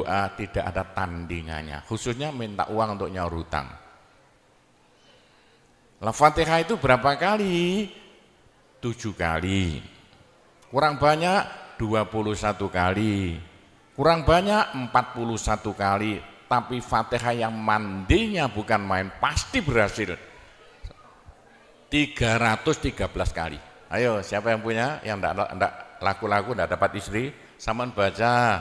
doa tidak ada tandingannya, khususnya minta uang untuk nyaur hutang. Al-Fatihah itu berapa kali? 7 kali. Kurang banyak 21 kali. Kurang banyak 41 kali. Tapi Fatihah yang mandinya bukan main, pasti berhasil 313 kali. Ayo, siapa yang punya, yang enggak laku-laku, enggak dapat istri, sama baca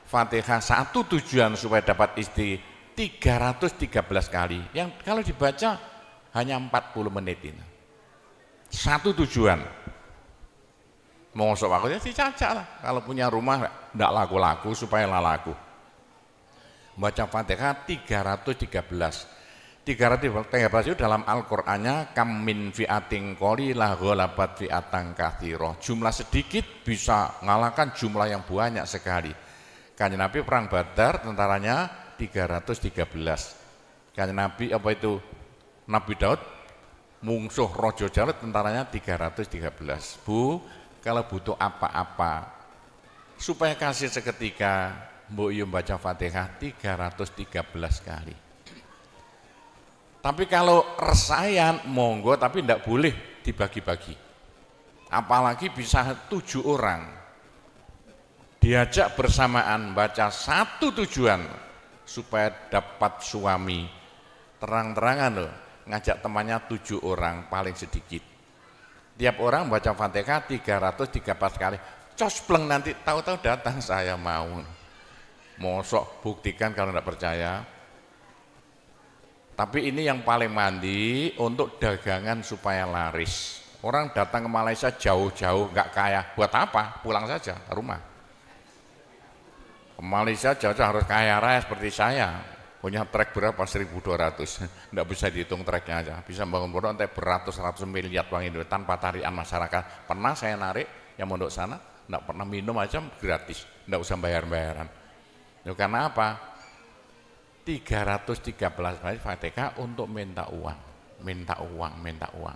Fatihah satu tujuan supaya dapat istri 313 kali. Yang kalau dibaca hanya 40 menit ini. Satu tujuan. Mosok aku ya dicacak lah. Kalau punya rumah enggak laku-laku supaya laku. Baca Fatihah 313. 313 itu dalam Al-Qur'annya kam min fi'atin qalilah ghalabat fi'atan katsirah. Jumlah sedikit bisa mengalahkan jumlah yang banyak sekali. Kanjeng Nabi perang Badar tentaranya 313. Kanjeng Nabi apa itu? Nabi Daud mungsuh Raja Jalut tentaranya 313. Bu, kalau butuh apa-apa supaya kasih seketika, mbok yo baca Fatihah 313 kali. Tapi kalau resayan monggo, tapi tidak boleh dibagi-bagi. Apalagi bisa 7 orang diajak bersamaan baca satu tujuan supaya dapat suami. Terang-terangan loh, ngajak temannya 7 orang paling sedikit. Tiap orang baca Fatihah 313 kali. Cospleng nanti tahu-tahu datang saya mau. Mosok buktikan kalau tidak percaya. Tapi ini yang paling mandi untuk dagangan supaya laris. Orang datang ke Malaysia jauh-jauh nggak kaya, buat apa? Pulang saja ke rumah. Ke Malaysia jauh-jauh harus kaya raya seperti saya. Punya trek berapa? 1.200. Nggak bisa dihitung treknya aja. Bisa bangun pondok sampai beratus-ratus miliar uang Indonesia tanpa tarian masyarakat. Pernah saya narik yang mondok sana, nggak pernah minum aja gratis, nggak usah bayar-bayaran. Ya, karena apa? 313 kali Fatihah untuk minta uang, minta uang, minta uang.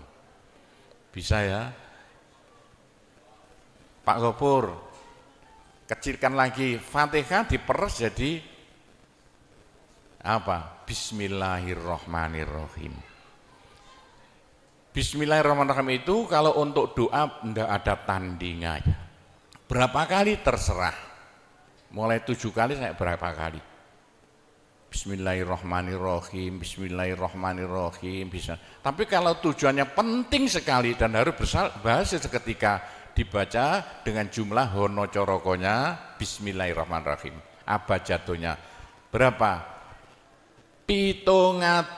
Bisa ya? Pak Gopur, kecilkan lagi, Fatihah diperes jadi apa? Bismillahirrahmanirrahim. Bismillahirrahmanirrahim itu kalau untuk doa tidak ada tandingannya. Berapa kali terserah. Mulai 7 kali saya berapa kali. Bismillahirrahmanirrahim, Bismillahirrahmanirrahim bisa. Tapi kalau tujuannya penting sekali dan harus berhasil seketika, dibaca dengan jumlah hono corokonya Bismillahirrahmanirrahim. Abjadnya berapa? 786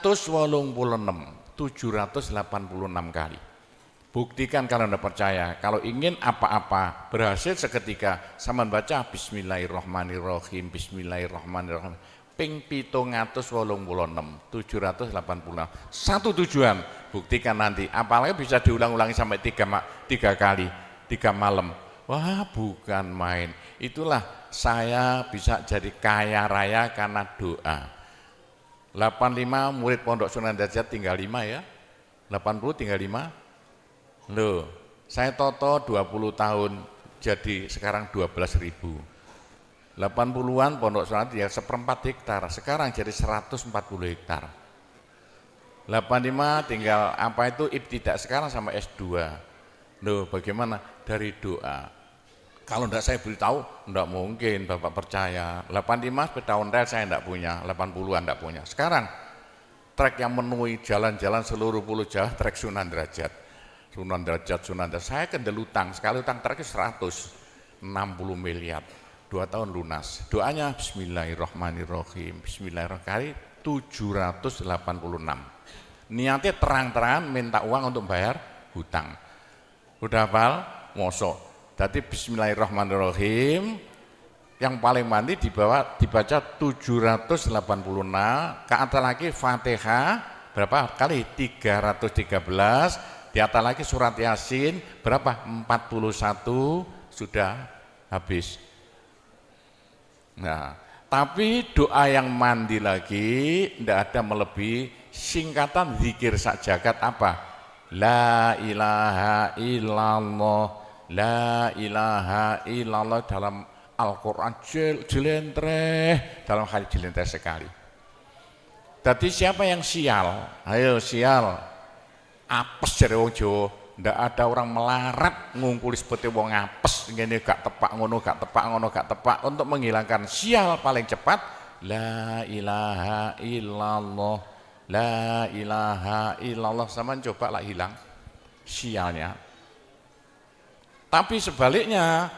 kali. Buktikan kalau Anda percaya. Kalau ingin apa-apa berhasil seketika, sama baca Bismillahirrahmanirrahim, Bismillahirrahmanirrahim. Ping 786. Satu tujuan, buktikan nanti. Apalagi bisa diulang-ulangi sampai 3 kali, 3 malam. Wah, bukan main. Itulah saya bisa jadi kaya raya karena doa. 85 murid Pondok Sunan Derajat tinggal 5 ya. 80 tinggal 5. Loh, saya toto 20 tahun jadi sekarang 12.000. 80-an Pondok Sunan ya 1/4 hektar, sekarang jadi 140 hektar. 85 tinggal apa itu ibtidak, sekarang sama S2. Loh, bagaimana? Dari doa. Kalau enggak saya beritahu, enggak mungkin Bapak percaya. 85 sepeda ontel saya enggak punya, 80-an enggak punya. Sekarang trek yang memenuhi jalan-jalan seluruh Pulau Jawa, trek Sunan Derajat. Sunan Derajat. Saya kendelutang, sekali utang treknya 160 miliar. 2 tahun lunas. Doanya Bismillahirrahmanirrahim. Bismillahirrahmanirrahim 786. Niatnya terang-terangan minta uang untuk bayar hutang. Udah hafal? Mosok. Jadi Bismillahirrahmanirrahim yang paling mandi dibaca 786. Ke atas lagi Fatihah berapa kali? 313. Di atas lagi surat Yasin berapa? 41. Sudah habis. Nah, tapi doa yang mandi lagi tidak ada melebihi singkatan zikir sak jagat apa? La ilaha illallah, la ilaha illallah dalam Al-Quran jelentreh, dalam hal jelentreh sekali. Jadi siapa yang sial? Ayo sial. Apes dari wong Jawa. Ndak ada orang melarat ngungkuli seperti wong apes, ngene gak tepak ngono, gak tepak ngono, gak tepak. Untuk menghilangkan sial paling cepat, la ilaha illallah, la ilaha illallah. Sama coba lah hilang sialnya. Tapi sebaliknya,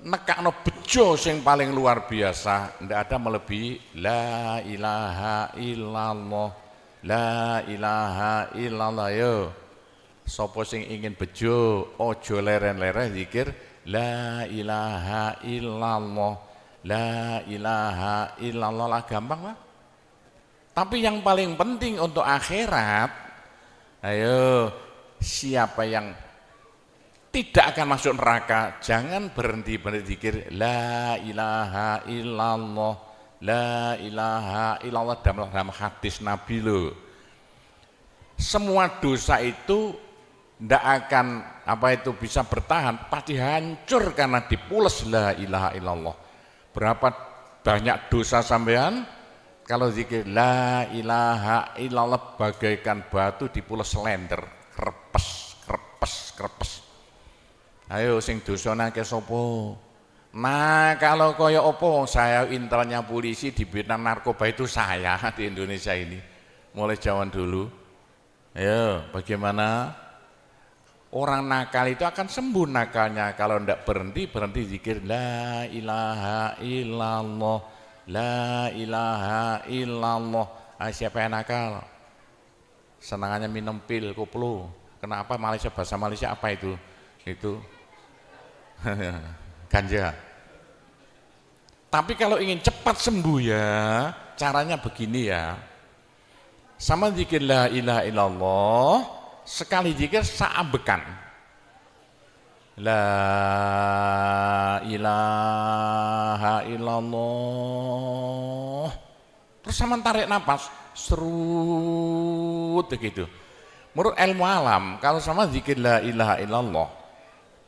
nekakno bejo sing paling luar biasa, ndak ada melebihi la ilaha illallah, la ilaha illallah. Yo sapa sing ingin bejo ojo leren-leren zikir la ilaha illallah, la ilaha illallah lah, gampang lah. Tapi yang paling penting untuk akhirat, ayo siapa yang tidak akan masuk neraka, jangan berhenti berzikir la ilaha illallah, la ilaha illallah. Dalam hadis Nabi loh, semua dosa itu tidak akan bisa bertahan, pasti hancur karena dipules la ilaha illallah. Berapa banyak dosa sampean kalau zikir la ilaha illallah bagaikan batu dipules lender, krepes krepes krepes. Ayo sing dosane akeh sapa? Nah, kalau koyo opo, saya intelnya polisi di bidang narkoba itu saya di Indonesia ini. Mulai zaman dulu. Ayo, bagaimana? Orang nakal itu akan sembuh nakalnya kalau ndak berhenti zikir la ilaha illallah, la ilaha illallah. Siapa yang nakal? Senangannya minum pil, koplo. Kenapa Malaysia, bahasa Malaysia apa itu? Itu ganja. Tapi kalau ingin cepat sembuh ya, caranya begini ya. Sama zikir la ilaha illallah, sekali zikir saambekan. La ilaha illallah. Terus sama tarik napas, serut begitu. Menurut ilmu alam, kalau sama zikir la ilaha illallah,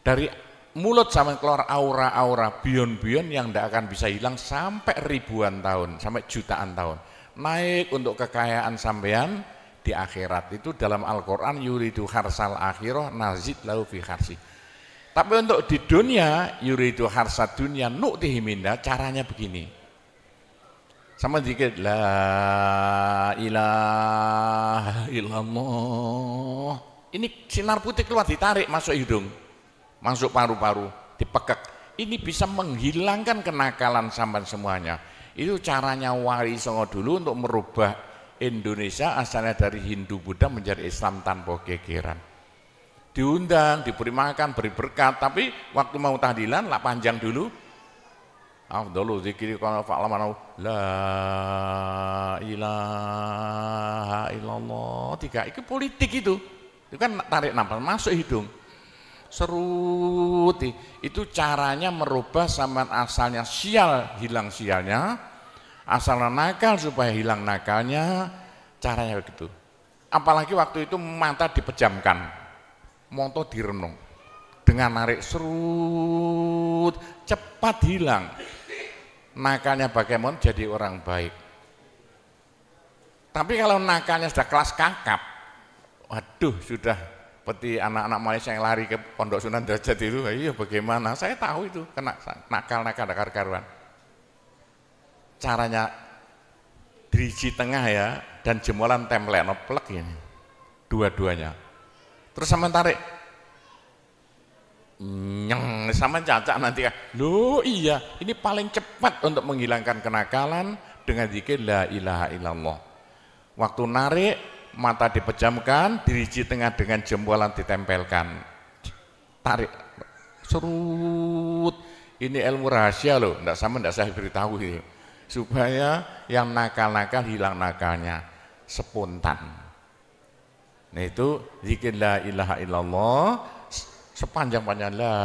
dari mulut sama keluar aura-aura bion-bion yang tidak akan bisa hilang sampai ribuan tahun, sampai jutaan tahun. Naik untuk kekayaan sampean di akhirat. Itu dalam Al-Quran, yuridu harsal akhirah nazid lahu fi harsi. Tapi untuk di dunia, yuridu harsad dunia nu'tihi minna, caranya begini. Sama dikit la ilaha illallah. Ini sinar putih keluar, ditarik masuk hidung, masuk paru-paru, dipekek. Ini bisa menghilangkan kenakalan sampan semuanya. Itu caranya Wali Songo dulu untuk merubah Indonesia asalnya dari Hindu Buddha menjadi Islam tanpa gegeran. Diundang, diberi makan, beri berkat, tapi waktu mau tahlilan lah panjang dulu. Afdalu zikri kana fa'lamana la ilaha illallah. Tiga, itu politik itu. Itu kan tarik nafas masuk hidung. Serut, itu caranya merubah sampean asalnya sial, hilang sialnya, asalnya nakal supaya hilang nakalnya, caranya begitu. Apalagi waktu itu mata dipejamkan, moto direnung, dengan narik serut, cepat hilang nakalnya. Bagaimana jadi orang baik. Tapi kalau nakalnya sudah kelas kakap, waduh, sudah seperti anak-anak Malaysia yang lari ke Pondok Sunan Derajat itu, iya bagaimana? Saya tahu itu kena nakal-nakal karuan. Caranya driji tengah ya, dan jemulan templek noplek ini, dua-duanya. Terus sama tarik, nyeng, sama cacak nanti. Loh iya, ini paling cepat untuk menghilangkan kenakalan dengan zikir la ilaha illallah. Waktu narik, mata dipejamkan, diriji tengah dengan jempolan ditempelkan, tarik, serut. Ini ilmu rahasia loh, enggak saya beritahu ini, supaya yang nakal-nakal hilang nakalnya spontan. Nah itu zikir la ilaha illallah, sepanjang-panjang la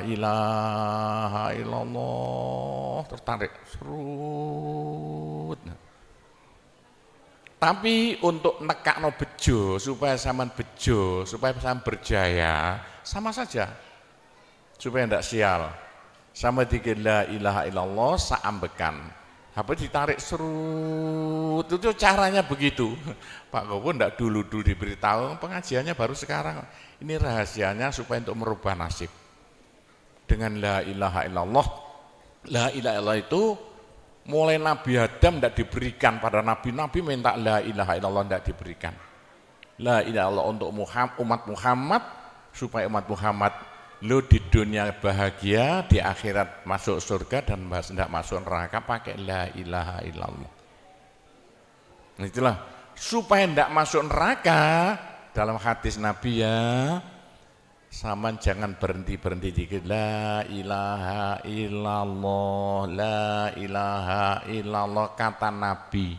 ilaha illallah, tertarik, serut. Tapi untuk nekakno bejo, supaya sampean bejo, supaya sampean berjaya, sama saja, supaya tidak sial. sama dikir la ilaha illallah saambekan. Apa ditarik serut, itu caranya begitu. Pak Gowo ndak dulu diberitahu, pengajiannya baru sekarang. Ini rahasianya supaya untuk merubah nasib. Dengan la ilaha illallah, la ilaha illallah itu mulai Nabi Adam tidak diberikan pada nabi-nabi minta la ilaha illallah tidak diberikan. La ilaha illallah untuk umat Muhammad supaya umat Muhammad lo di dunia bahagia, di akhirat masuk surga dan tidak masuk neraka pakai la ilaha illallah. Itulah supaya tidak masuk neraka dalam hadis Nabi ya. Sama jangan berhenti dikit la ilaha illallah, la ilaha illallah kata Nabi.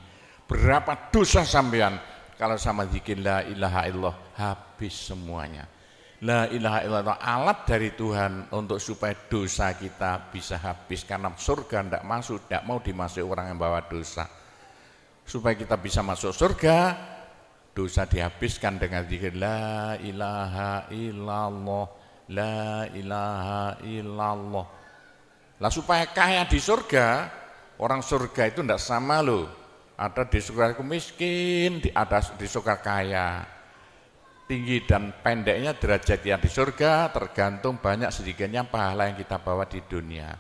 Berapa dosa sampean kalau sama dikit la ilaha illallah habis semuanya. La ilaha illallah alat dari Tuhan untuk supaya dosa kita bisa habis karena surga tidak masuk, tidak mau dimasuki orang yang bawa dosa. Supaya kita bisa masuk surga, dosa dihabiskan dengan zikir la ilaha illallah, la ilaha illallah. Lah supaya kaya di surga, orang surga itu tidak sama loh. Ada di surga itu miskin, ada di surga kaya. Tinggi dan pendeknya derajat yang di surga tergantung banyak sedikitnya pahala yang kita bawa di dunia.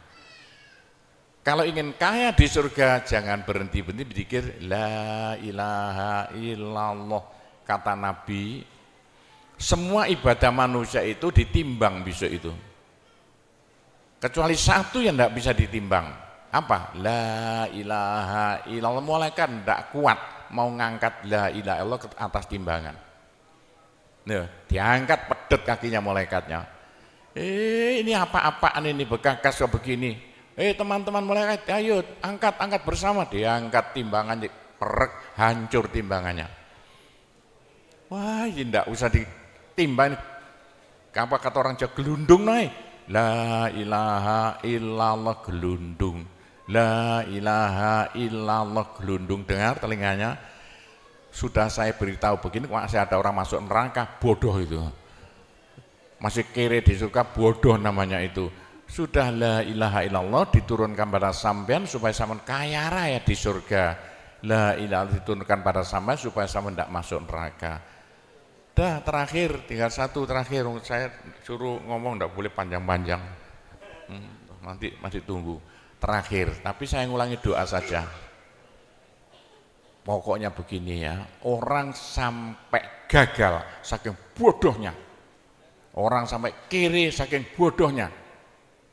Kalau ingin kaya di surga jangan berhenti berzikir la ilaha illallah. Kata Nabi, semua ibadah manusia itu ditimbang besok itu. Kecuali satu yang tidak bisa ditimbang. Apa? La ilaha illallah. Malaikat tidak kuat mau ngangkat la ilaha illallah ke atas timbangan. Nah, diangkat pedet kakinya malaikatnya. Ini apa-apaan ini bekas kok begini. Teman-teman malaikat, ayo angkat bersama. Diangkat timbangannya, perek, hancur timbangannya. Wah, ini tidak usah ditimbang. Apa kata orang Jawa gelundung naik. La ilaha illallah gelundung. La ilaha illallah gelundung. Dengar telinganya. Sudah saya beritahu begini, masih ada orang masuk neraka, bodoh itu. Masih kere di surga, bodoh namanya itu. Sudah la ilaha illallah diturunkan pada sampean supaya sampean kaya raya di surga. La ilaha diturunkan pada sampean supaya sampean tidak masuk neraka. Dah terakhir, tinggal satu terakhir. Saya suruh ngomong tidak boleh panjang-panjang. Nanti masih tunggu. Terakhir, tapi saya ngulangi doa saja. Pokoknya begini ya, orang sampai gagal saking bodohnya, orang sampai kiri saking bodohnya.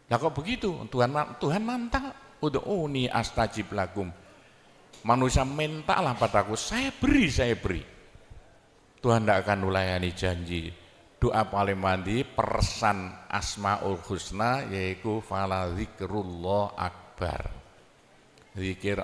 Nah kok begitu? Tuhan mantap. Ud'uni astajib lakum. Manusia mintalah padaku, saya beri. Tuhan tidak akan melayani janji. Doa paling mandi persan Asmaul Husna yaitu fala zikrullah akbar. Zikir